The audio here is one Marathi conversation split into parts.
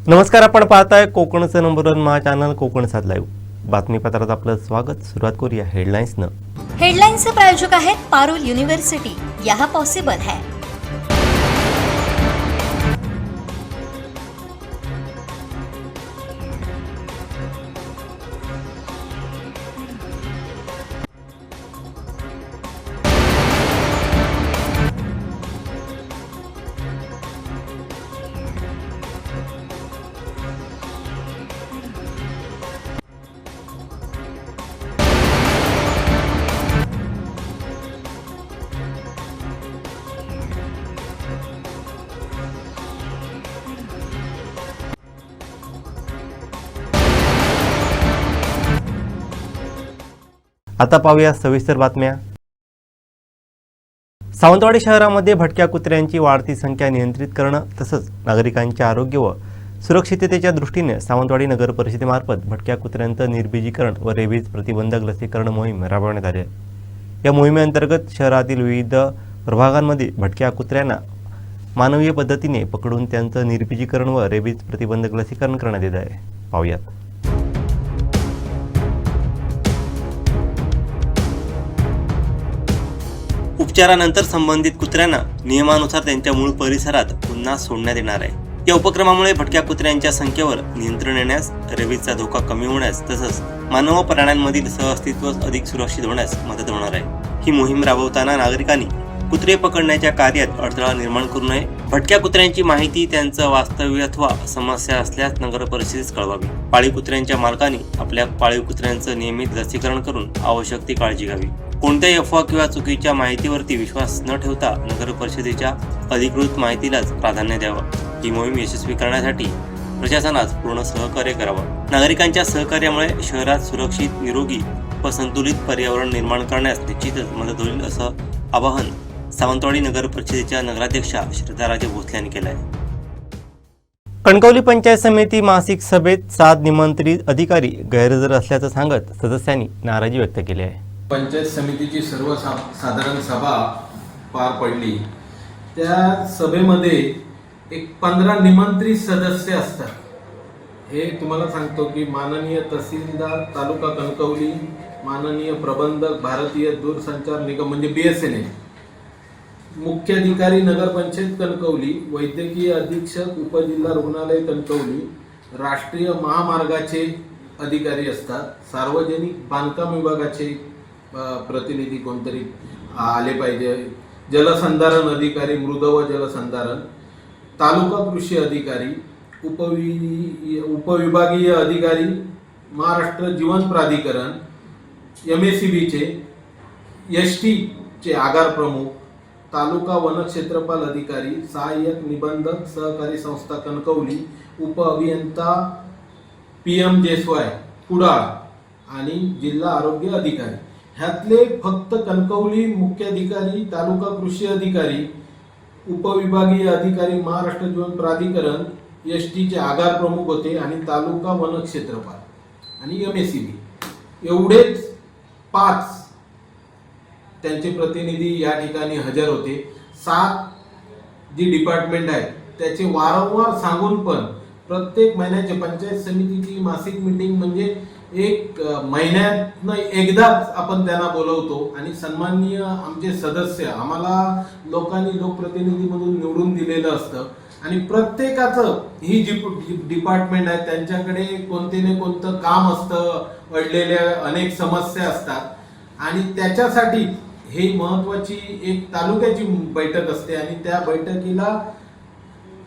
नमस्कार, आपण पाहताय कोकणचं नंबर 1 महा चॅनल कोकण सात लाईव्ह. बातमीपत्रात आपलं स्वागत. सुरुवात करूया हेडलाईन्सनं. हेडलाइन्सचे प्रायोजक आहेत पारुल युनिव्हर्सिटी. यहाँ पॉसिबल है. आता पाहूया सविस्तर बातम्या. सावंतवाडी शहरामध्ये भटक्या कुत्र्यांची वाढती संख्या नियंत्रित करणं तसंच नागरिकांचे आरोग्य व सुरक्षिततेच्या दृष्टीने सावंतवाडी नगर परिषदेमार्फत भटक्या कुत्र्यांचं निर्बीजीकरण व रेबीज प्रतिबंधक लसीकरण मोहीम राबवण्यात आली आहे. या मोहिमेअंतर्गत शहरातील विविध प्रभागांमध्ये भटक्या कुत्र्यांना मानवीय पद्धतीने पकडून त्यांचं निर्बीजीकरण व रेबीज प्रतिबंधक लसीकरण करण्यात येत आहे. पाहूयात. उपचारानंतर संबंधित कुत्र्यांना नियमानुसार त्यांच्या मूळ परिसरात पुन्हा सोडण्यात येणार आहे. या उपक्रमामुळे भटक्या कुत्र्यांच्या संख्येवर नियंत्रण येण्यास, रेबीजचा धोका कमी होण्यास तसंच मानव व प्राण्यांमधील सहअस्तित्व अधिक सुरक्षित होण्यास मदत होणार आहे. ही मोहीम राबवताना नागरिकांनी कुत्रे पकडण्याच्या कार्यात अडथळा निर्माण करू नये. भटक्या कुत्र्यांची माहिती, त्यांचं वास्तव्य अथवा समस्या असल्यास नगर परिषदेस कळवावी. पाळीव कुत्र्यांच्या मालकांनी आपल्या पाळीव कुत्र्यांचं नियमित लसीकरण करून आवश्यक ती काळजी घ्यावी. कोणत्याही अफवा किंवा चुकीच्या माहितीवरती विश्वास न ठेवता नगर परिषदेच्या अधिकृत माहितीलाच प्राधान्य द्यावं. ही मोहीम यशस्वी करण्यासाठी प्रशासनास पूर्ण सहकार्य करावं. नागरिकांच्या सहकार्यामुळे शहरात सुरक्षित, निरोगी व संतुलित पर्यावरण निर्माण करण्यास निश्चितच मदत होईल, असं आवाहन सावंतवाडी नगर परिषदेच्या नगराध्यक्षा श्रद्धाराजे भोसले यांनी केलं आहे. कणकवली पंचायत समिती मासिक सभेत 7 निमंत्रित अधिकारी गैरहजर असल्याचं सांगत सदस्यांनी नाराजी व्यक्त केली आहे. पंचायत समितीची सर्वसाधारण सभा पार पडली. त्या सभेमध्ये एक 15 निमंत्रित सदस्य असतात. हे तुम्हाला सांगतो की माननीय तहसीलदार तालुका कणकवली, माननीय प्रबंधक भारतीय दूरसंचार निगम म्हणजे BSNL, मुख्याधिकारी नगरपंचायत कणकवली, वैद्यकीय अधीक्षक उपजिल्हा रुग्णालय कणकवली, राष्ट्रीय महामार्गाचे अधिकारी असतात, सार्वजनिक बांधकाम विभागाचे प्रतिनिधी कोणतरी आले पाहिजे, जलसंधारण अधिकारी, मृद व जलसंधारण, तालुका कृषी अधिकारी, उपविभागीय अधिकारी, महाराष्ट्र जीवन प्राधिकरण, MACBचे, ST चे आगार प्रमुख, तालुका वनक्षेत्रपाल अधिकारी, सहाय्यक निबंधक सहकारी संस्था कणकवली, उप अभियंता PMJSY कुडाळ आणि जिल्हा आरोग्य अधिकारी. ह्यातले फक्त कणकवली मुख्याधिकारी, तालुका कृषी अधिकारी, उपविभागीय अधिकारी, महाराष्ट्र जीवन प्राधिकरण, ST चे आगार प्रमुख होते आणि तालुका वनक्षेत्रपाल आणि MACB एवढेच 5 त्यांचे प्रतिनिधी या ठिकाणी हजर होते. 7 जी डिपार्टमेंट आहेत त्याचे वारंवार सांगून पण प्रत्येक महिन्याच्या पंचायत समितीची मासिक मीटिंग म्हणजे एक महिन्यातनं एकदाच आपण त्यांना बोलवतो आणि सन्माननीय आमचे सदस्य, आम्हाला लोकांनी लोकप्रतिनिधी म्हणून निवडून दिलेलं असतं आणि प्रत्येकाचं ही जी डिपार्टमेंट आहे त्यांच्याकडे कोणते ना कोणतं काम असतं, अडलेल्या अनेक समस्या असतात आणि त्याच्यासाठी ही महत्वाची एक तालुक्याची बैठक असते आणि त्या बैठकीला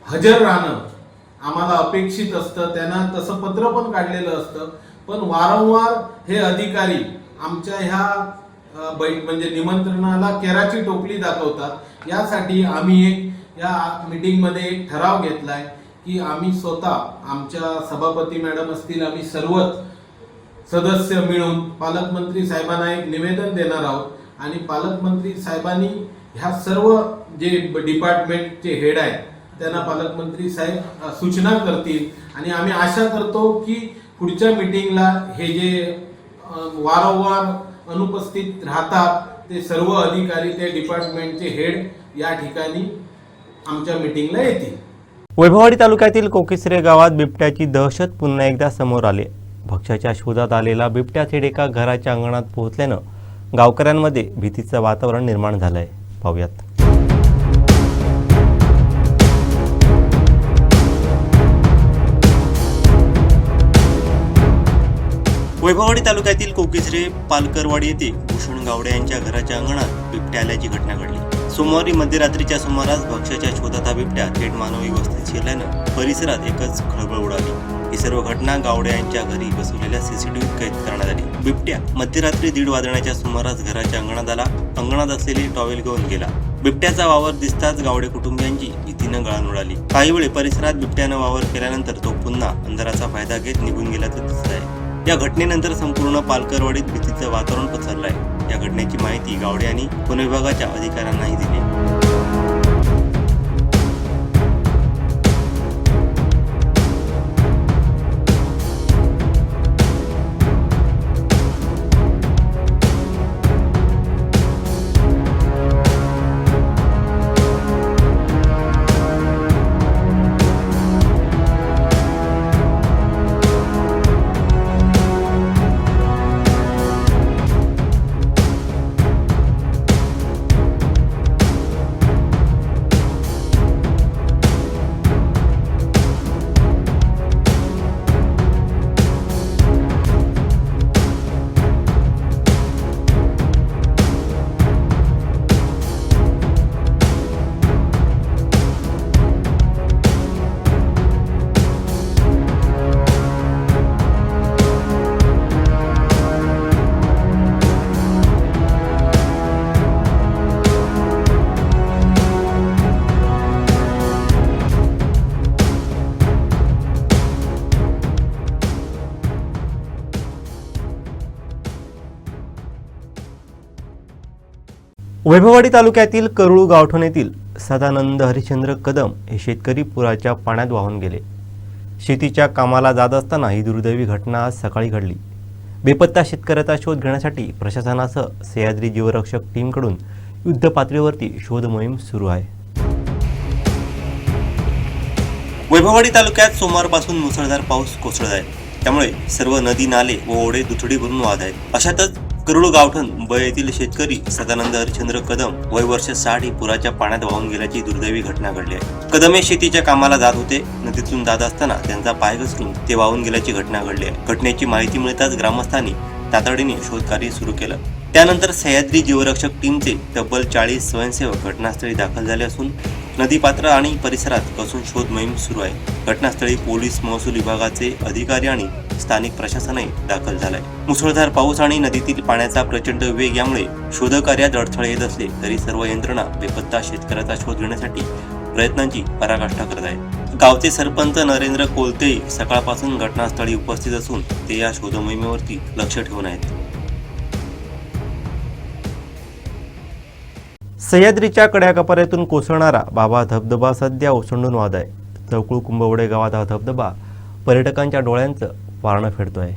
हजर राहणं आम्हाला अपेक्षित असतं. त्यांना तसं पत्र पण काढलेलं असतं, पण वारंवार हे अधिकारी आमच्या ह्या म्हणजे निमंत्रणाला केराची टोपली दाखवतात. यासाठी आम्ही या मीटिंगमध्ये एक ठराव घेतलाय की आम्ही स्वतः, आमच्या सभापती मॅडम असतील, आम्ही सर्वच सदस्य मिळून पालकमंत्री साहेबांना एक निवेदन देणार आहोत आणि पालकमंत्री साहेबांनी ह्या सर्व जे डिपार्टमेंटचे हेड आहेत त्यांना पालकमंत्री साहेब सूचना करतील आणि आम्ही आशा करतो की पुढच्या मीटिंगला हे जे वारंवार अनुपस्थित राहतात ते सर्व अधिकारी, ते डिपार्टमेंटचे हेड या ठिकाणी आमच्या मीटिंगला येतील. वैभववाडी तालुक्यातील कोकिसरे गावात बिबट्याची दहशत पुन्हा एकदा समोर आली. भक्ष्याच्या शोधात आलेला बिबट्या थेट एका घराच्या अंगणात पोहोचल्यानं गावकऱ्यांमध्ये भीतीचं वातावरण निर्माण झालंय. पाहूयात. वैभववाडी तालुक्यातील कोकिसरे पालकरवाडी येथे भूषण गावडे यांच्या घराच्या अंगणात बिबट्या आल्याची घटना घडली. सोमवारी मध्यरात्रीच्या सुमारास भक्ष्याच्या शोधात हा बिबट्या थेट मानवी वस्तीत शिरल्यानं परिसरात एकच खळबळ उडाली. ही सर्व घटना गावडे यांच्या घरी बसवलेल्या सीसीटीव्हीत कैद करण्यात आली. बिबट्या मध्यरात्री 1:30 वाजण्याच्या सुमारास घराच्या अंगणात आला. अंगणात असलेली टॉवेल घेऊन गेला. बिबट्याचा वावर दिसताच गावडे कुटुंबियांची भीतीनं गळान उडाली. काही वेळ परिसरात बिबट्यानं वावर केल्यानंतर तो पुन्हा अंधाराचा फायदा घेत निघून गेल्याचं दिसत आहे. या घटनेनंतर संपूर्ण पालकरवाडीत भीतीचं वातावरण पसरलं आहे. या घटनेची माहिती गावडे यांनी वन विभागाच्या अधिकाऱ्यांनाही दिली. वैभववाडी तालुक्यातील करुळू गावठण येथील सदानंद हरिश्चंद्र कदम हे शेतकरी पुराच्या पाण्यात वाहून गेले. शेतीच्या कामाला जात असताना ही दुर्दैवी घटना आज सकाळी घडली. बेपत्ता शेतकऱ्याचा शोध घेण्यासाठी प्रशासनासह सह्याद्री जीवरक्षक टीमकडून युद्ध पातळीवरती शोध मोहीम सुरू आहे. वैभववाडी तालुक्यात सोमवारपासून मुसळधार पाऊस कोसळत आहे. त्यामुळे सर्व नदी नाले व ओढे दुथडी भरून वाहत आहेत. अशातच करुळू गावठण मुंबई येथील शेतकरी सदानंद हरिश्चंद्र कदम वय वर्ष 60 ही पुराच्या पाण्यात वाहून गेल्याची दुर्दैवी घटना घडली आहे. कदम हे शेतीच्या कामाला जात होते. नदीतून जात असताना त्यांचा पाय घसरून ते वाहून गेल्याची घटना घडली आहे. घटनेची माहिती मिळताच ग्रामस्थांनी तातडीने शोधकार्य सुरू केलं. त्यानंतर सह्याद्री जीवरक्षक टीमचे तब्बल 40 स्वयंसेवक घटनास्थळी दाखल झाले असून नदीपात्र आणि परिसरात कसून शोध मोहीम सुरू आहे. घटनास्थळी पोलीस, महसूल विभागाचे अधिकारी आणि स्थानिक प्रशासनही दाखल झालंय. मुसळधार पाऊस आणि नदीतील पाण्याचा प्रचंड वेग यामुळे शोधकार्यात अडथळे येत असले तरी सर्व यंत्रणा बेपत्ता शेतकऱ्याचा शोध घेण्यासाठी प्रयत्नांची पराकाष्ठा करत आहे. गावचे सरपंच नरेंद्र कोलते सकाळपासून घटनास्थळी उपस्थित असून ते या शोध मोहिमेवरती लक्ष ठेवून आहेत. सह्याद्रीच्या कड्याकपाऱ्यातून कोसळणारा बाबा धबधबा सध्या ओसंडून वाहत आहे. चौकुळ कुंभवडे गावात हा धबधबा पर्यटकांच्या डोळ्यांचं पारणं फेडतोय.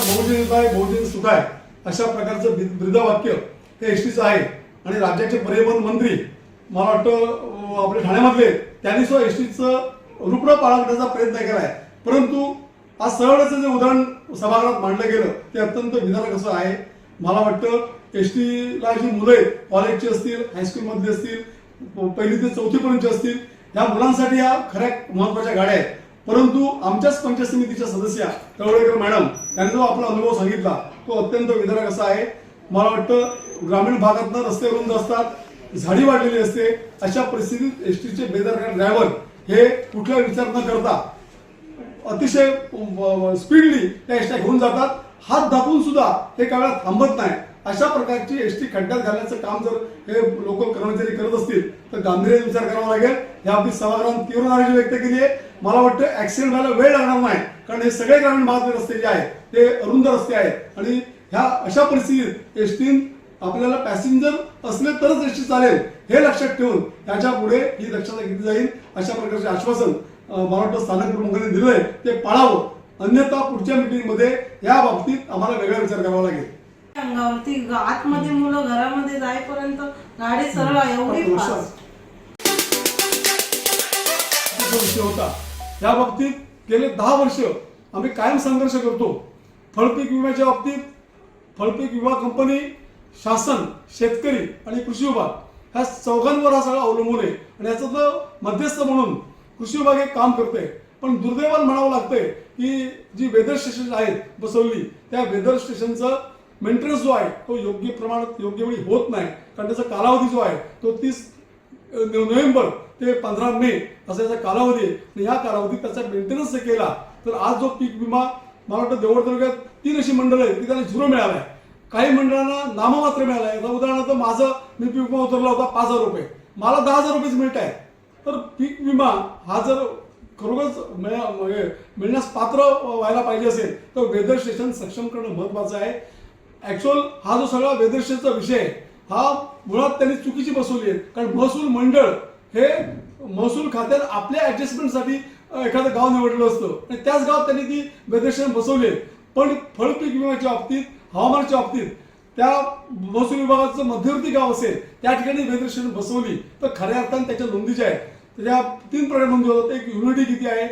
बहुजनता आहे, बहुजन सुख आहे अशा प्रकारचं ब्रीदवाक्य हे एसटीचं आहे. आणि राज्याचे परिवहन मंत्री मला वाटतं आपल्या ठाण्यामधले त्यांनी सुद्धा एसटीचं रुपडं पाळण्याचा प्रयत्न केला आहे. परंतु आज सरळचं जे उदाहरण सभागृहात मांडलं गेलं ते अत्यंत विधानक असं आहे. मला वाटतं एसटीला जी मुलं आहेत, कॉलेजची असतील, हायस्कूलमधली असतील, पहिली ते चौथीपर्यंतची असतील, या मुलांसाठी या खऱ्या महत्वाच्या गाड्या आहेत. परंतु आमच्याच पंचायत समितीच्या सदस्या तळवडेकर मॅडम यांनी जो आपला अनुभव सांगितला तो अत्यंत विदारक असा आहे. मला वाटतं ग्रामीण भागातनं रस्ते रुंद असतात, झाडी वाढलेली असते, अशा परिस्थितीत एसटीचे बेदरकार ड्रायव्हर हे कुठला विचार न करता अतिशय स्पीडली त्या एसट्या घेऊन जातात. हात दाबून सुद्धा हे काही वेळा थांबत नाही. अशा प्रकारची एसटी खड्ड्यात घालण्याचं काम जर हे लोक कर्मचारी करत असतील तर गांभीर्याने विचार करावा लागेल. याबाबतीत सभागृहात तीव्र नाराजी व्यक्त केली आहे. मला वाटतं ऍक्सिडेंट व्हायला वेळ लागणार नाही, कारण हे सगळे ग्रामीण भागातले रस्ते जे आहेत ते अरुंद रस्ते आहेत आणि ह्या अशा परिस्थितीत एसटी आपल्याला पॅसेंजर असले तरच एसटी चालेल हे लक्षात ठेवून त्याच्या पुढे ही दक्षता घेतली जाईल अशा प्रकारचे आश्वासन मला वाटतं स्थानिक प्रमुखांनी दिलंय ते पाळावं. अन्यथा पुढच्या मीटिंगमध्ये या बाबतीत आम्हाला वेगळा विचार करावा लागेल. अंगावरती आतमध्ये मुलं घरामध्ये जाईपर्यंत गाडी सरळ एवढी फास्ट विषय होता. या बाबतीत गेले 10 वर्ष आम्ही कायम संघर्ष करतो. फळपीक विम्याच्या बाबतीत फळपीक विमा कंपनी, शासन, शेतकरी आणि कृषी विभाग ह्या चौघांवर हा सगळा अवलंबून आहे आणि याचं तर मध्यस्थ म्हणून कृषी विभाग एक काम करते. पण दुर्दैवानं म्हणावं लागतंय की जी वेदर स्टेशन आहेत बसवली त्या वेदर स्टेशनचं मेंटेनन्स जो आहे तो योग्य प्रमाणात योग्य वेळी होत नाही, कारण त्याचा कालावधी जो आहे तो 30 नोव्हेंबर ते 15 मे असा याचा कालावधी आहे आणि या कालावधीत त्याचा मेंटेनन्स केला तर आज जो पीक विमा मला वाटतं देवगड तालुक्यात 3 अशी मंडळं आहेत की त्यांना 0 मिळाला आहे. काही मंडळांना नाममात्र मिळाला आहे. उदाहरणार्थ माझं मी पीक विमा उतरला होता 5,000 रुपये, मला 10,000 रुपयेच मिळत आहे. तर पीक विमा हा जर खरोखरच मिळण्यास पात्र व्हायला पाहिजे असेल तर वेदर स्टेशन सक्षम करणं महत्वाचं आहे. ऍक्च्युअल हा जो सगळा वेदर स्टेशनचा विषय आहे हा मुळात त्यांनी चुकीची बसवली आहे, कारण महसूल मंडळ हे महसूल खात्यात आपल्या ऍडजस्टमेंटसाठी एखादं गाव निवडलं असतं आणि त्याच गावात त्यांनी ती वेदर स्टेशन बसवली आहे. पण फळपीक विम्याच्या बाबतीत, हवामानाच्या बाबतीत त्या महसूल विभागाचं मध्यवर्ती गाव असेल त्या ठिकाणी वेदर स्टेशन बसवली तर खऱ्या अर्थाने त्याच्या नोंदी ज्या आहेत त्याच्या 3 प्रकार नोंदी होतात. एक ह्युमिडिटी किती आहे,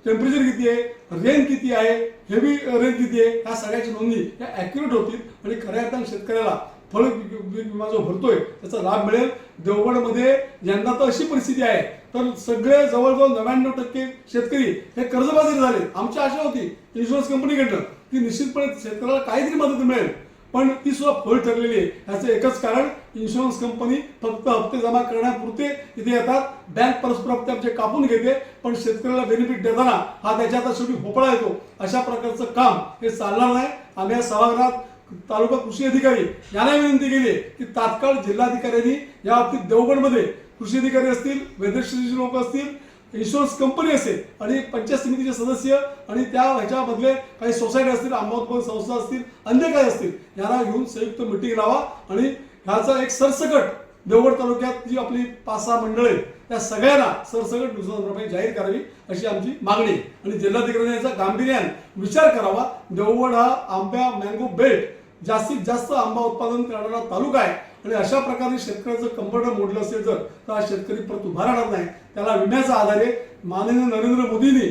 टेम्परेचर किती आहे, रेन किती आहे, हेवी रेन किती आहे, ह्या सगळ्याची नोंदी ह्या ॲक्युरेट होतील आणि खऱ्या अर्थाने शेतकऱ्याला फळ विमा जो भरतोय त्याचा लाभ मिळेल. देवगडमध्ये यंदा तर अशी परिस्थिती आहे तर सगळे जवळजवळ 99% शेतकरी हे कर्जबाजारी झाले. आमची आशा होती इन्शुरन्स कंपनीकडनं की निश्चितपणे शेतकऱ्याला काहीतरी मदत मिळेल, पण ती सुद्धा फोल ठरलेली आहे. याचं एकच कारण इन्शुरन्स कंपनी फक्त हप्ते जमा करण्यापुरते इथे येतात, बँक परस्पर हप्ते आमचे कापून घेते, पण शेतकऱ्याला बेनिफिट देताना हा त्याच्या आता शेवटी भोपळा येतो. अशा प्रकारचं काम हे चालणार नाही. आम्ही या सभागृहात तालुका कृषी अधिकारी यांना विनंती केली की तात्काळ जिल्हाधिकाऱ्यांनी या बाबतीत देवगडमध्ये कृषी अधिकारी असतील, वेदर स्टेशनचे लोक असतील, इन्शुरन्स कंपनी असेल आणि पंचायत समितीचे सदस्य आणि त्या ह्याच्यामधले काही सोसायटी असतील, अंमलबजावणी संस्था असतील, अन्य काही असतील यांना घेऊन संयुक्त मिटिंग लावा आणि ह्याचा एक सरसकट देवगड तालुक्यात जी आपली 5-6 मंडळ आहेत त्या सगळ्यांना सरसकट नुकसान भरपाई जाहीर करावी अशी आमची मागणी आहे आणि जिल्हाधिकाऱ्यांनी याचा गांभीर्याने विचार करावा. देवगड हा आंबा मँगो बेल्ट जास्तीत जास्त आंबा उत्पादन करणारा तालुका आहे आणि अशा प्रकारे शेतकऱ्याचं कंबरडं मोडलं असेल जर तर हा शेतकरी परत उभा राहणार नाही. त्याला विम्याचा आधार आहे. माननीय नरेंद्र मोदींनी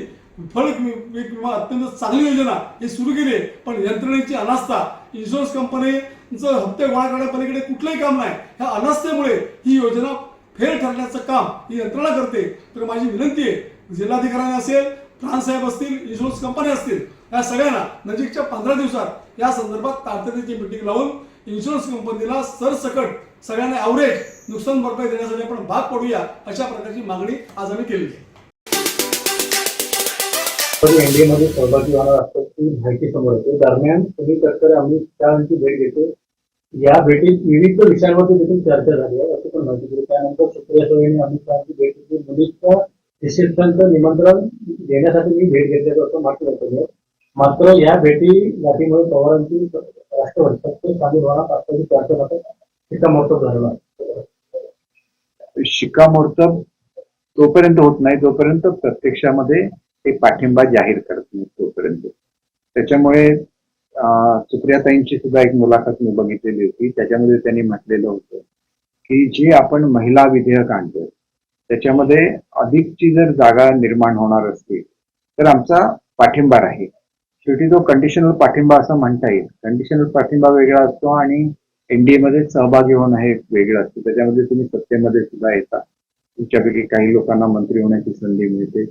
फळ पीक विमा अत्यंत चांगली योजना ही सुरू केली आहे, पण यंत्रणेची अनास्था, इन्शुरन्स कंपनीचं हप्ते गोळा करण्यापलीकडे कुठलंही काम नाही. ह्या अनास्थेमुळे ही योजना फेल ठरण्याचं काम ही यंत्रणा करते. तर माझी विनंती आहे जिल्हाधिकाऱ्यांना असेल, प्राणसाहेब असतील, इन्शुरन्स कंपनी असतील या सगळ्यांना नजीकच्या 15 दिवसात या संदर्भात तातडीची मिटिंग लावून इन्शुरन्स कंपनीला सरसकट सगळ्यांना ॲव्हरेज नुकसान भरपाई देण्यासाठी आपण भाग पडूया अशा प्रकारची मागणी आज आम्ही केली आहे. एनडीए मध्ये सहभागी होणार असतात ती माहिती समोर येते. दरम्यान सुनील तटकरे आम्ही त्यांची भेट घेतो. या भेटीत विविध विषयांवरती देखील चर्चा झाली आहे असं पण माहिती दिली. त्यानंतर सुप्रिया सुळे अमित शहाची भेट घेतली. मुलीच्या रिसेप्शनचं निमंत्रण देण्यासाठी मी भेट घेतल्याचं असं म्हटलं होतं. मात्र या गाठीमुळे पवारांची राष्ट्रवादी सत्तेत सामील होणार असल्याची चर्चा होते. शिक्कामोर्तब झालेला आहे. शिक्कामोर्तब तोपर्यंत होत नाही जोपर्यंत प्रत्यक्षामध्ये ते पाठिंबा जाहीर करत नाही तोपर्यंत. त्याच्यामुळे सुप्रियाताईंची सुद्धा एक मुलाखत मी बघितलेली होती. त्याच्यामध्ये त्यांनी म्हटलेलं होतं की जी आपण महिला विधेयक आणतो त्याच्यामध्ये अधिकची जर जागा निर्माण होणार असतील तर आमचा पाठिंबा राहील. शेवटी तो कंडिशनल पाठिंबा असं म्हणता येईल. कंडिशनल पाठिंबा वेगळा असतो आणि एनडीए मध्ये सहभागी होणं हे वेगळं असतं. त्याच्यामध्ये तुम्ही सत्तेमध्ये सुद्धा येता, तुमच्यापैकी काही लोकांना मंत्री होण्याची संधी मिळते.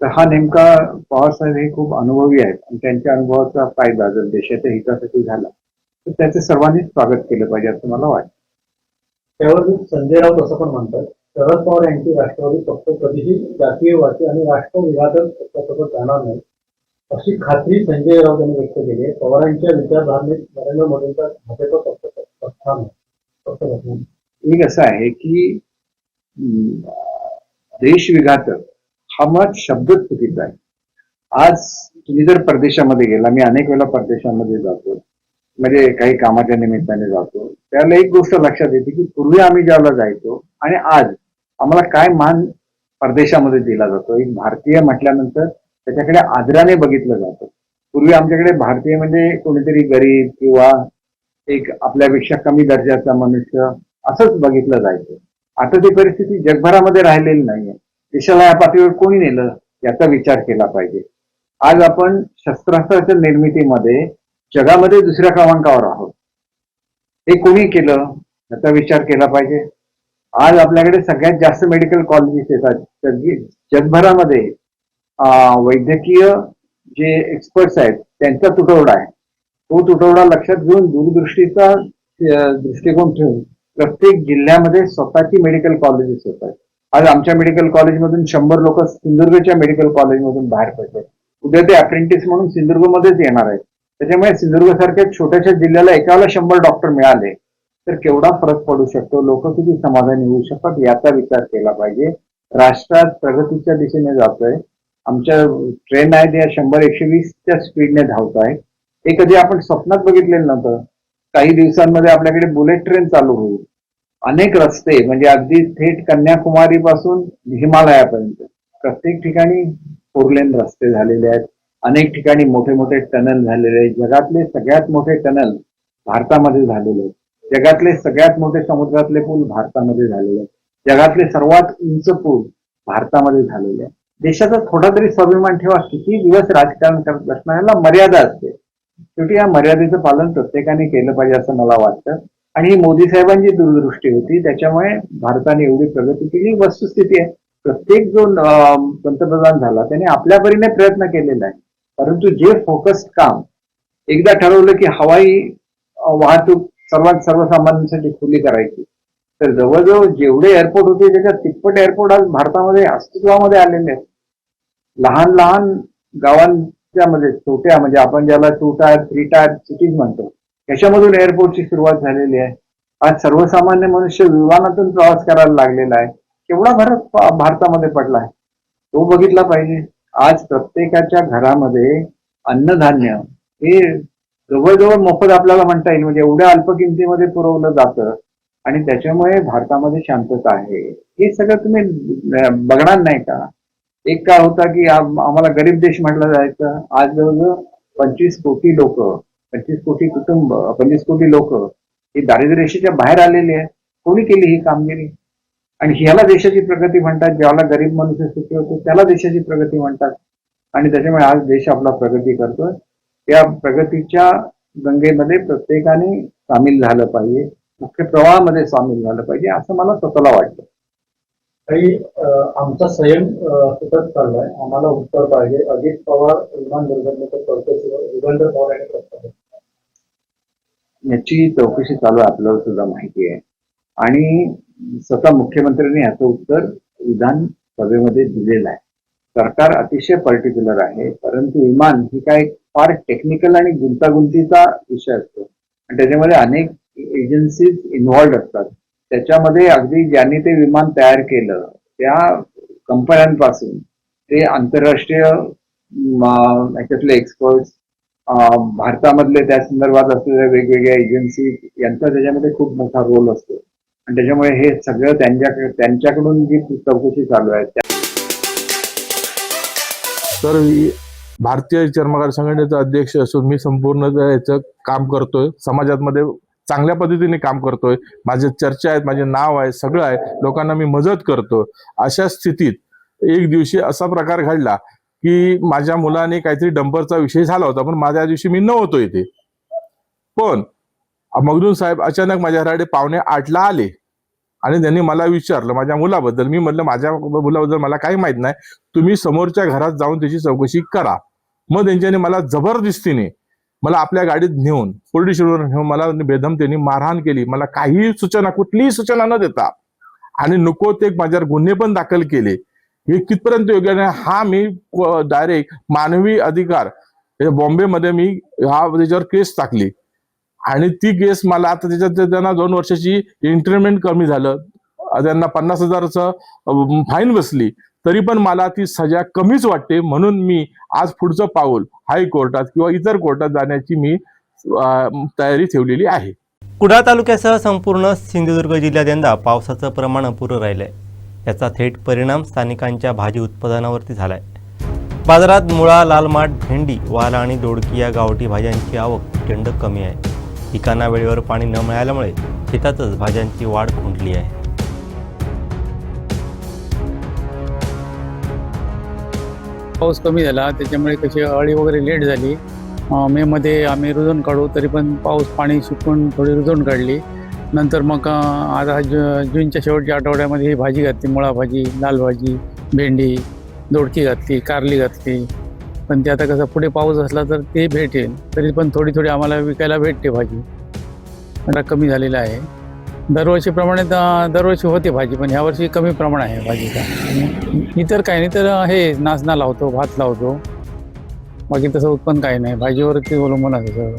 तर हा नेमका पवारसाहेब हे खूप अनुभवी आहेत आणि त्यांच्या अनुभवाचा फायदा जर देशाच्या हितासाठी झाला तर त्याचे सर्वांनीच स्वागत केलं पाहिजे असं मला वाटतं. त्यावर संजय राऊत असं पण म्हणतात, शरद पवार यांची राष्ट्रवादी पक्ष कधीही जातीयवादी आणि राष्ट्रविघातक पक्षासोबत जाणार नाही अशी खात्री संजय राऊत यांनी व्यक्त केली आहे. पवारांच्या विचारधारणेत नरेंद्र मोदींचा भाजप पक्ष एक असं आहे की देशविघातक हा मुळात शब्दच चुकीचा आहे. आज तुम्ही जर परदेशामध्ये गेला, मी अनेक वेळा परदेशामध्ये जातो, म्हणजे काही कामाच्या निमित्ताने जातो, त्याला एक गोष्ट लक्षात येते की पूर्वी आम्ही ज्याला जायचो आणि आज आम्हाला काय मान परदेशामध्ये दिला जातो. एक भारतीय म्हटल्यानंतर त्याच्याकडे आदराने बघितलं जातं. पूर्वी आमच्याकडे भारतीय म्हणजे कोणीतरी गरीब किंवा एक आपल्यापेक्षा कमी दर्जाचा मनुष्य असंच बघितलं जायचं. आता ती परिस्थिती जगभरामध्ये राहिलेली नाहीये. देशाला या पातळीवर कोणी नेलं याचा विचार केला पाहिजे. आज आपण शस्त्रास्त्राच्या निर्मितीमध्ये जगामध्ये दुसऱ्या क्रमांकावर आहोत. हे कोणी केलं याचा विचार केला पाहिजे. आज आपल्याकडे सगळ्यात जास्त मेडिकल कॉलेजेस येतात जगभरामध्ये. वैद्यकीय जे एक्सपर्ट्स आहेत त्यांचा तुटवडा आहे. तो तुटवडा लक्षात घेऊन दूरदृष्टीचा दृष्टिकोन ठेवून प्रत्येक जिल्ह्यामध्ये स्वतःची मेडिकल कॉलेजेस होत आहेत. आज आमच्या मेडिकल कॉलेजमधून 100 लोक सिंधुदुर्गच्या मेडिकल कॉलेजमधून बाहेर पडले. उद्या ते अप्रेंटिस म्हणून सिंधुदुर्गमध्येच येणार आहेत. त्याच्यामुळे सिंधुदुर्गसारख्या छोट्याशा जिल्ह्याला एकाला 100 डॉक्टर मिळाले तर केवढा फरक पडू शकतो, लोक किती समाधानी होऊ शकतात याचा विचार केला पाहिजे. राष्ट्रात प्रगतीच्या दिशेने जातोय. आमच्या ट्रेन आहेत या 100-120च्या स्पीडने धावत आहेत. हे कधी आपण स्वप्नात बघितलेलं नव्हतं. काही दिवसांमध्ये आपल्याकडे बुलेट ट्रेन चालू होईल. अनेक रस्ते म्हणजे अगदी थेट कन्याकुमारी पासून हिमालयापर्यंत प्रत्येक ठिकाणी 4 लेन रस्ते झालेले आहेत. अनेक ठिकाणी मोठे मोठे टनल झालेले आहेत. जगातले सगळ्यात मोठे टनल भारतामध्ये झालेले आहेत. जगातले सगळ्यात मोठे समुद्रातले पूल भारतामध्ये झालेले आहेत. जगातले सर्वात उंच पूल भारतामध्ये झालेले आहेत. देशाचा थोडा तरी स्वाभिमान ठेवा. किती दिवस राजकारण करत बसणार, याला मर्यादा असते. शेवटी या मर्यादेचं पालन प्रत्येकाने केलं पाहिजे असं मला वाटतं. आणि ही मोदी साहेबांची दूरदृष्टी होती, त्याच्यामुळे भारताने एवढी प्रगती केली. वस्तुस्थिती आहे, प्रत्येक जो पंतप्रधान झाला त्याने आपल्या परीने प्रयत्न केलेला आहे. परंतु जे फोकस्ड काम एकदा ठरवलं की हवाई वाहतूक सर्वसामान्यांसाठी खुली करायची, तर जवळजवळ जेवढे एअरपोर्ट होते त्याच्या तिप्पट एअरपोर्ट आज भारतामध्ये अस्तित्वामध्ये आलेले आहेत. लहान लहान गावांच्या मध्ये छोट्या म्हणजे आपण ज्याला 2 टायर 3 टायर सिटीज म्हणतो याच्यामधून एअरपोर्टची सुरुवात झालेली आहे. आज सर्वसामान्य मनुष्य विमानातून प्रवास करायला लागलेला आहे. केवढा फरक भारतामध्ये पडला आहे तो बघितला पाहिजे. आज प्रत्येकाच्या घरामध्ये अन्नधान्य हे जवळजवळ मोफत आपल्याला म्हणता येईल, म्हणजे एवढ्या अल्प किमतीमध्ये पुरवलं जातं आणि त्याच्यामुळे भारतामध्ये शांतता आहे. हे सगळं तुम्ही बघणार नाही का? एक काळ होता की आम्हाला गरीब देश म्हटलं जायचं. आज जवळजवळ 25 कोटी लोक, 25 कोटी कुटुंब, 25 कोटी लोक ही दारिद्र्य रेषेच्या बाहेर आलेली आहे. कोणी केली ही कामगिरी? आणि ह्याला देशाची प्रगती म्हणतात. ज्याला गरीब मनुष्य सुखी होतो त्याला देशाची प्रगती म्हणतात. आणि त्याच्यामुळे आज देश आपला प्रगती करतोय. त्या प्रगतीच्या गंगेमध्ये प्रत्येकाने सामील झालं पाहिजे, मुख्य प्रवाहामध्ये सामील झालं पाहिजे असं मला स्वतःला वाटतं. काही आमचा संयम सुटत चाललाय, आम्हाला उत्तर पाहिजे. अजित पवार विमान दुर्घटनेचं चौकशीवर युगंधर पवार यांनी प्रस्ताव याची चौकशी चालू आहे, आपल्याला सुद्धा माहिती आहे. आणि स्वतः मुख्यमंत्र्यांनी याचं उत्तर विधानसभेमध्ये दिलेलं आहे. सरकार अतिशय पर्टिक्युलर आहे, परंतु विमान ही काय फार टेक्निकल आणि गुंतागुंतीचा विषय असतो आणि त्याच्यामध्ये अनेक एजन्सीज इन्व्हॉल्ड असतात. त्याच्यामध्ये अगदी ज्यांनी ते विमान तयार केलं त्या कंपन्यांपासून ते आंतरराष्ट्रीय याच्यातले एक्सपर्ट्स, भारतामधले त्या संदर्भात असलेल्या वेगवेगळ्या एजन्सी यांचा त्याच्यामध्ये खूप मोठा रोल असतो. आणि त्याच्यामुळे हे सगळं त्यांच्याकडून जी चौकशी चालू आहे. तर भारतीय चर्मकार संघटनेचा अध्यक्ष असून मी संपूर्ण याचं काम करतोय. समाजामध्ये चांगल्या पद्धतीने काम करतोय. माझे चर्चा आहेत, माझे नाव आहे, सगळं आहे. लोकांना मी मदत करतो. अशा स्थितीत एक दिवशी असा प्रकार घडला की माझ्या मुलाने काहीतरी डंपरचा विषय झाला होता, पण माझ्या दिवशी मी नव्हतो इथे. पण मगदूम साहेब अचानक माझ्या घराकडे 7:45ला आले आणि त्यांनी मला विचारलं माझ्या मुलाबद्दल. मी म्हटलं माझ्या मुलाबद्दल मला काही माहित नाही, तुम्ही समोरच्या घरात जाऊन त्याची चौकशी करा. मग त्यांच्याने मला जबरदस्तीने मला आपल्या गाडीत नेऊन पोलीस स्टेशनवर नेऊन मला बेदम त्यांनी मारहाण केली. मला काही सूचना, कुठलीही सूचना न देता आणि नको ते माझ्यावर गुन्हे पण दाखल केले. हे कितपर्यंत योग्य नाही हा मी डायरेक्ट मानवी अधिकार बॉम्बेमध्ये मी त्याच्यावर केस टाकली आणि ती केस मला आता त्याच्यात त्यांना 2 वर्षाची इंटरमेंट कमी झालं, त्यांना 50,000चं फाईन बसली, तरी पण मला ती सजा कमीच वाटते. म्हणून मी आज पुढचं पाऊल हायकोर्टात किंवा इतर कोर्टात जाण्याची मी तयारी ठेवलेली आहे. कुडाळ तालुक्यासह संपूर्ण सिंधुदुर्ग जिल्ह्यात यंदा पावसाचं प्रमाण अपुरं राहिलंय. याचा थेट परिणाम स्थानिकांच्या भाजी उत्पादनावरती झालाय. बाजारात मुळा, लाल माठ, भेंडी, वाल आणि दोडकी या गावठी भाज्यांची आवक प्रचंड कमी आहे. पिकांना वेळेवर पाणी न मिळाल्यामुळे शेतातच भाज्यांची वाढ खुंटली आहे. पाऊस कमी झाला त्याच्यामुळे कशी अळी वगैरे लेट झाली. मेमध्ये आम्ही रुजून काढू तरी पण पाऊस पाणी सुकून थोडी रुजून काढली. नंतर मग आता जूनच्या शेवटच्या आठवड्यामध्ये ही भाजी घातली, मुळा भाजी, लाल भाजी, भेंडी, दोडकी घातली, कारली घातली. पण ते आता कसं पुढे पाऊस असला तर ते भेटेल, तरी पण थोडी थोडी आम्हाला विकायला भेटते भाजी. आता कमी झालेलं आहे. दरवर्षीप्रमाणे दरवर्षी होते भाजी, पण ह्यावर्षी कमी प्रमाण आहे भाजीचा. इतर काही नाही तर हे नाचना लावतो, भात लावतो, बाकी तसं उत्पन्न काही नाही. भाजीवरती अवलंबून आहे सगळं.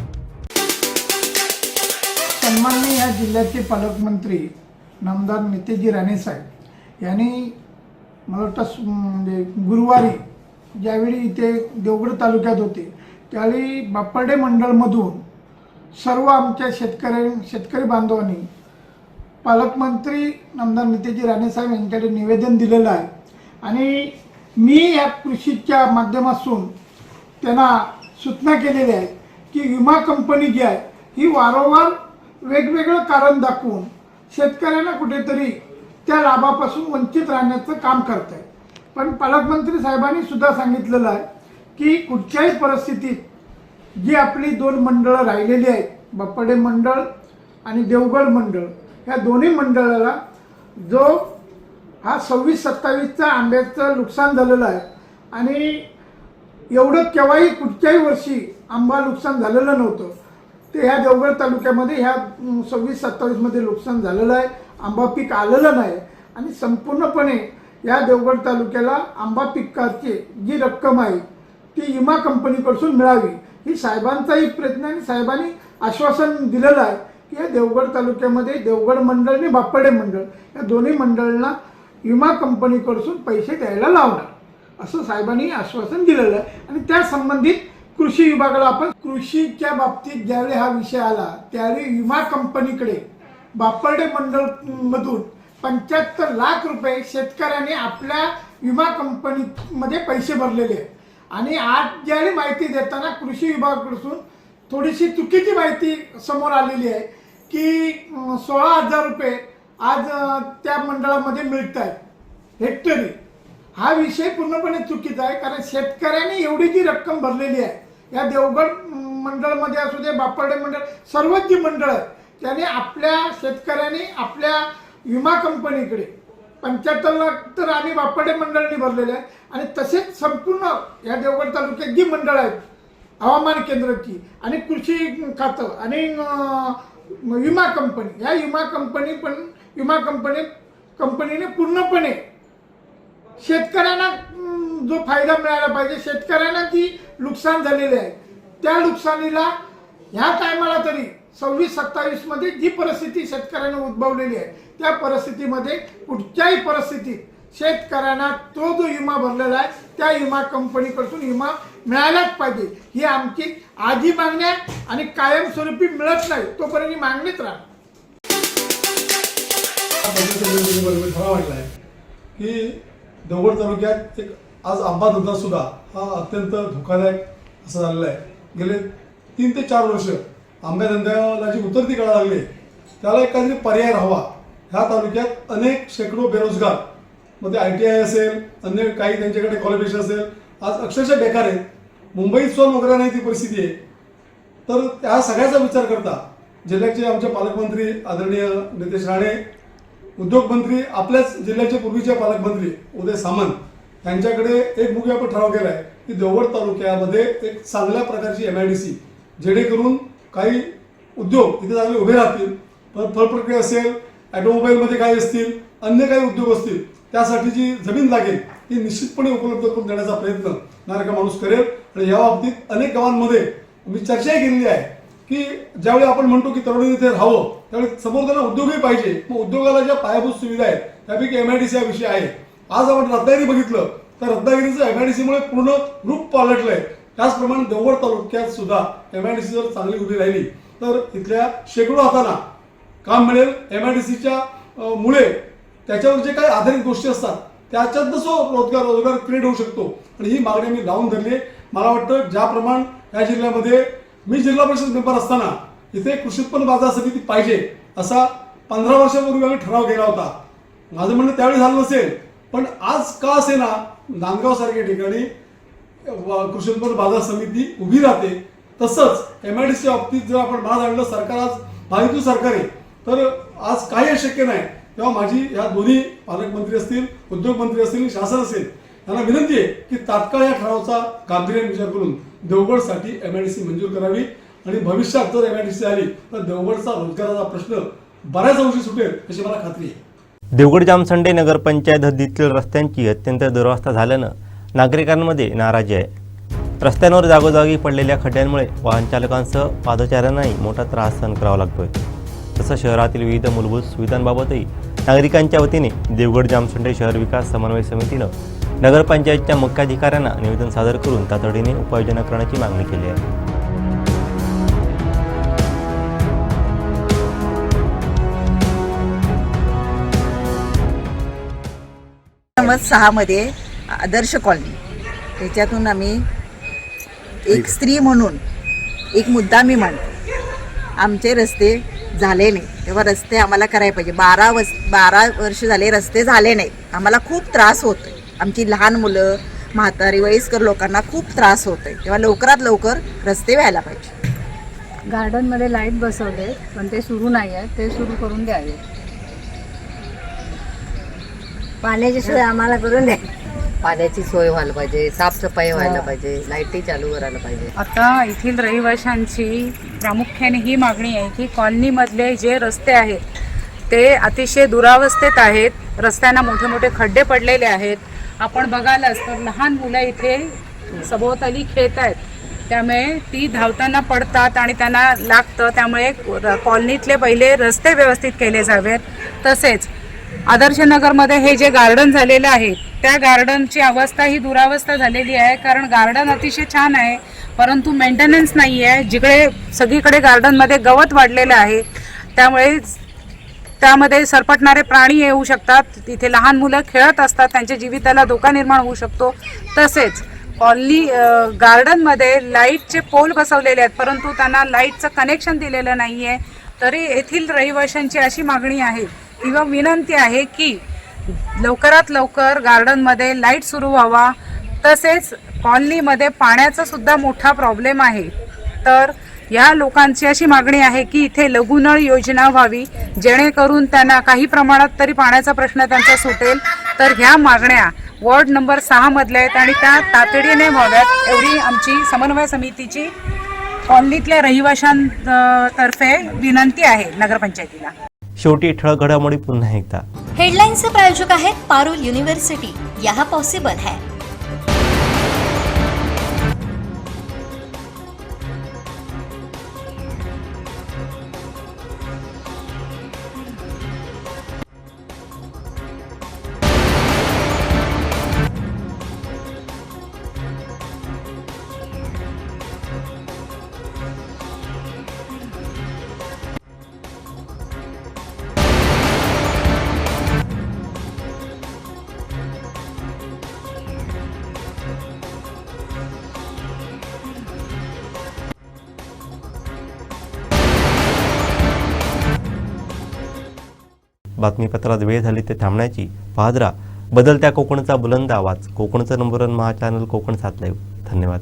सन्माननीय या जिल्ह्याचे पालकमंत्री नामदार नितेशजी राणे साहेब यांनी मला वाटतं म्हणजे गुरुवारी ज्यावेळी इथे देवगड तालुक्यात होते त्यावेळी बापर्डे मंडळमधून सर्व आमच्या शेतकरी बांधवांनी पालकमंत्री नामदार नितेशजी राणे साहेब यांच्याकडे निवेदन दिलेलं आहे. आणि मी या कृषीच्या माध्यमातून त्यांना सूचना केलेली आहे की विमा कंपनी जी आहे ही वारंवार वेगवेगळं कारण दाखवून शेतकऱ्यांना कुठेतरी त्या लाभापासून वंचित राहण्याचं काम करत आहे. पण पालकमंत्री साहेबांनी सुद्धा सांगितलेलं आहे की कुठच्याही परिस्थितीत जी आपली 2 मंडळं राहिलेली आहेत, बापर्डे मंडळ आणि देवगड मंडळ, ह्या दोन्ही मंडळाला जो हा 26-27चा आंब्याचं नुकसान झालेलं आहे आणि एवढं केव्हाही कुठच्याही वर्षी आंबा नुकसान झालेलं नव्हतं, ते ह्या देवगड तालुक्यामध्ये ह्या 26-27मध्ये नुकसान झालेलं आहे. आंबा पीक आलेलं नाही आणि संपूर्णपणे या देवगड तालुक्याला आंबा पिकाची जी रक्कम आहे ती विमा कंपनीकडून मिळावी ही साहेबांचाही प्रयत्न आणि साहेबांनी आश्वासन दिलेलं आहे की या देवगड तालुक्यामध्ये देवगड मंडळ आणि बापर्डे मंडळ या दोन्ही मंडळांना विमा कंपनीकडून पैसे द्यायला लावणार असं साहेबांनी आश्वासन दिलेलं आहे. आणि त्या संबंधित कृषी विभागाला आपण कृषीच्या बाबतीत ज्यावेळी हा विषय आला त्यावेळी विमा कंपनीकडे बापर्डे मंडळमधून 75 लाख रुपये शेतकऱ्यांनी आपल्या विमा कंपनीमध्ये पैसे भरलेले आहेत. आणि आज ज्यावेळी माहिती देताना कृषी विभागाकडून थोडीशी चुकीची माहिती समोर आलेली आहे की 16,000 रुपये आज त्या मंडळामध्ये मिळत आहेत हेक्टरी. हा विषय पूर्णपणे चुकीचा आहे, कारण शेतकऱ्यांनी एवढी जी रक्कम भरलेली आहे या देवगड मंडळमध्ये असू दे, बापर्डे मंडळ, सर्वच जी मंडळ आहेत त्याने आपल्या शेतकऱ्यांनी आपल्या विमा कंपनीकडे 75 लाख तर आम्ही बापर्डे मंडळाने भरलेले आहे. आणि तसेच संपूर्ण या देवगड तालुक्यात जी मंडळ आहेत हवामान केंद्राची आणि कृषी खातं आणि विमा कंपनी, या विमा कंपनीने पूर्णपणे शेतकऱ्यांना जो फायदा मिळाला पाहिजे, शेतकऱ्यांना जी नुकसान झालेले आहे त्या नुकसानीला ह्या टायमाला तरी 26-27मध्ये जी परिस्थिती शेतकऱ्यांना उद्भवलेली आहे त्या परिस्थितीमध्ये कुठच्याही परिस्थितीत शेतकऱ्यांना तो जो विमा भरलेला आहे त्या विमा कंपनीकडून विमा मिळालाच पाहिजे ही आमची आजी मागणी आहे. आणि कायमस्वरूपी मिळत नाही तोपर्यंत ही मागणीच राहणार. मला वाटलं आहे की देवगड तालुक्यात एक आज आंबा धंदा सुद्धा हा अत्यंत धोकादायक असं झालेला आहे. गेले 3 ते 4 वर्ष आंब्या धंद्याला जी उतरती कळा लागली त्याला एक काहीतरी पर्याय राहावा. ह्या तालुक्यात अनेक शेकडो बेरोजगार, मग ते ITI असेल, अन्य काही त्यांच्याकडे क्वालिफिकेशन असेल, आज अक्षरशः बेकार आहेत. मुंबईत सुद्धा नोकऱ्या नाही ती परिस्थिती आहे. तर त्या सगळ्याचा विचार करता जिल्ह्याचे आमचे पालकमंत्री आदरणीय नितेश राणे, उद्योगमंत्री, आपल्याच जिल्ह्याचे पूर्वीचे पालकमंत्री उदय सामंत यांच्याकडे एक मुख्य आपण ठराव केला आहे की देवगड तालुक्यामध्ये एक चांगल्या प्रकारची MIDC, जेणेकरून काही उद्योग इथे चांगले उभे राहतील. फळ प्रक्रिया असेल, ऑटोमोबाईलमध्ये काही असतील, अन्य काही उद्योग असतील, त्यासाठी जी जमीन लागेल ती निश्चितपणे उपलब्ध करून देण्याचा प्रयत्न नारका माणूस करेल. आणि या बाबतीत अनेक गावांमध्ये मी चर्चाही केलेली आहे की ज्यावेळी आपण म्हणतो की तरुणांनी इथे राहावं, त्यावेळी समोर त्यांना उद्योगही पाहिजे. मग उद्योगाला ज्या पायाभूत सुविधा आहेत त्यापैकी MIDC हा विषय आहे. आज आपण रत्नागिरी बघितलं तर रत्नागिरीचं MIDCमुळे पूर्ण रूप पालटलंय. त्याचप्रमाणे देवगड तालुक्यात सुद्धा MIDC जर चांगली उभी राहिली तर इथल्या शेकडो हातांना काम मिळेल. MIDCच्या मुळे त्याच्यावर जे काही आधारित गोष्टी असतात त्याच्यात रोजगार क्रिएट होऊ शकतो. आणि ही मागणी मी लावून धरली. मला वाटतं ज्याप्रमाणे या जिल्ह्यामध्ये मी जिल्हा परिषद मेंबर असताना इथे कृषी उत्पन्न बाजार समिती पाहिजे असा 15 वर्षापूर्वी आम्ही ठराव केला होता. माझं म्हणणं त्यावेळी झालं नसेल, पण आज का असेना नांदगाव सारख्या ठिकाणी कृषी उत्पन्न बाजार समिती उभी राहते. तसंच MIDCच्या बाबतीत जर आपण आज आणलं, सरकार आज महायुती सरकार आहे, तर आज काही अशक्य नाही. तेव्हा माझी या दोन्ही पालकमंत्री असतील, उद्योगमंत्री असतील, शासन असेल, त्यांना विनंती आहे की तात्काळ या ठरावाचा गांभीर्याने विचार करून देवगडसाठी MIDC मंजूर करावी. आणि भविष्यात जर MIDC आली तर देवगडचा रोजगाराचा प्रश्न बऱ्याच अंशी सुटेल अशी मला खात्री आहे. देवगड जामसंडे नगरपंचायत हद्दीतील रस्त्यांची अत्यंत दुरवस्था झाल्यानं नागरिकांमध्ये नाराजी आहे. रस्त्यांवर जागोजागी पडलेल्या खड्ड्यांमुळे वाहन चालकांसह पादचाऱ्यांनाही मोठा त्रास सहन करावा लागतोय. तसं शहरातील विविध मूलभूत सुविधांबाबतही नागरिकांच्या वतीने देवगड जामसंडे शहर विकास समन्वय समितीनं नगरपंचायतच्या मुख्याधिकाऱ्यांना निवेदन सादर करून तातडीने उपाययोजना करण्याची मागणी केली आहे. नंबर 6 मध्ये आदर्श कॉलनी, त्याच्यातून आम्ही एक स्त्री म्हणून एक मुद्दा मी मांडतो. आमचे रस्ते झाले नाही, तेव्हा रस्ते आम्हाला करायला पाहिजे. 12 वर्ष झाले रस्ते झाले नाही. आम्हाला खूप त्रास होतोय. आमची लहान मुलं, म्हातारी, वयस्कर लोकांना खूप त्रास होतोय. तेव्हा लवकरात लवकर रस्ते व्हायला पाहिजे. गार्डनमध्ये लाईट बसवले पण ते सुरू नाही आहे, ते सुरू करून द्यावे. पाण्याची सोय आम्हाला करून द्या. पाण्याची सोय व्हायला पाहिजे, साफसफाई व्हायला पाहिजे, लाईटही चालू करायला पाहिजे. आता येथील रहिवाशांची प्रामुख्याने ही मागणी आहे की कॉलनीमधले जे रस्ते आहेत ते अतिशय दुरावस्थेत आहेत. रस्त्यांना मोठे मोठे खड्डे पडलेले आहेत. आपण बघायलाच तर लहान मुलं इथे सभोवताली खेळत आहेत, त्यामुळे ती धावताना पडतात आणि त्यांना लागतं. त्यामुळे कॉलनीतले पहिले रस्ते व्यवस्थित केले जावेत. तसेच आदर्शनगरमध्ये हे जे गार्डन झालेलं आहे त्या गार्डनची अवस्था ही दुरावस्था झालेली आहे. कारण गार्डन अतिशय छान आहे परंतु मेंटेनन्स नाही आहे. जिकडे सगळीकडे गार्डनमध्ये गवत वाढलेलं आहे, त्यामुळे त्यामध्ये सरपटणारे प्राणी येऊ शकतात. तिथे लहान मुलं खेळत असतात, त्यांच्या जीविताला धोका निर्माण होऊ शकतो. तसेच कॉलनी गार्डनमध्ये लाईटचे पोल बसवलेले आहेत परंतु त्यांना लाईटचं कनेक्शन दिलेलं नाही आहे. तरी येथील रहिवाशांची अशी मागणी आहे किंवा विनंती आहे की लवकरात लवकर गार्डनमध्ये लाईट सुरू व्हावा. तसेच कॉलनीमध्ये पाण्याचा सुद्धा मोठा प्रॉब्लेम आहे. तर या लोकांची अशी मागणी आहे की इथे लघुनळ योजना व्हावी, जेणेकरून त्यांना काही प्रमाणात तरी पाण्याचा प्रश्न त्यांचा सुटेल. तर ह्या मागण्या वॉर्ड नंबर 6 मधल्या आहेत आणि त्या तातडीने व्हाव्यात एवढी आमची समन्वय समितीची कॉलनीतल्या रहिवाशांतर्फे विनंती आहे नगरपंचायतीला. शेवटी ठळक घडामोडी पुन्हा एकदा. हेडलाईन्सचे प्रायोजक आहेत पारुल युनिव्हर्सिटी. यह पॉसिबल है. बातमीपत्रात वेळ झाली ते थांबण्याची. पाहत राहा बदलत्या कोकणचा बुलंद आवाज. कोकणचं नंबर 1 महा चॅनल कोकण 7 लाईव्ह. धन्यवाद.